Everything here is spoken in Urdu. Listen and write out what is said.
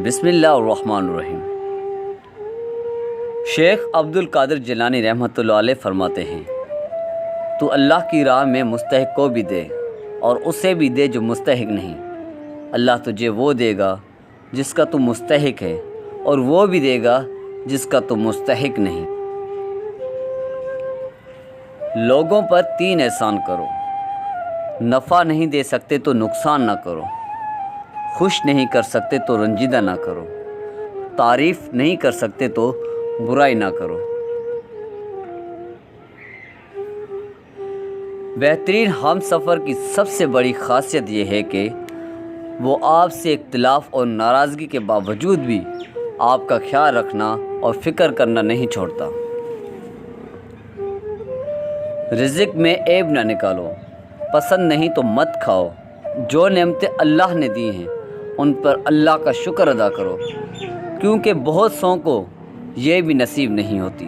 بسم اللہ الرحمن الرحیم۔ شیخ عبد القادر جیلانی رحمۃ اللہ علیہ فرماتے ہیں، تو اللہ کی راہ میں مستحق کو بھی دے اور اسے بھی دے جو مستحق نہیں۔ اللہ تجھے وہ دے گا جس کا تو مستحق ہے اور وہ بھی دے گا جس کا تو مستحق نہیں۔ لوگوں پر 3 احسان کرو۔ نفع نہیں دے سکتے تو نقصان نہ کرو، خوش نہیں کر سکتے تو رنجیدہ نہ کرو، تعریف نہیں کر سکتے تو برائی نہ کرو۔ بہترین ہم سفر کی سب سے بڑی خاصیت یہ ہے کہ وہ آپ سے اختلاف اور ناراضگی کے باوجود بھی آپ کا خیال رکھنا اور فکر کرنا نہیں چھوڑتا۔ رزق میں عیب نہ نکالو، پسند نہیں تو مت کھاؤ۔ جو نعمتیں اللہ نے دی ہیں ان پر اللہ کا شکر ادا کرو، کیونکہ بہت سو کو یہ بھی نصیب نہیں ہوتی۔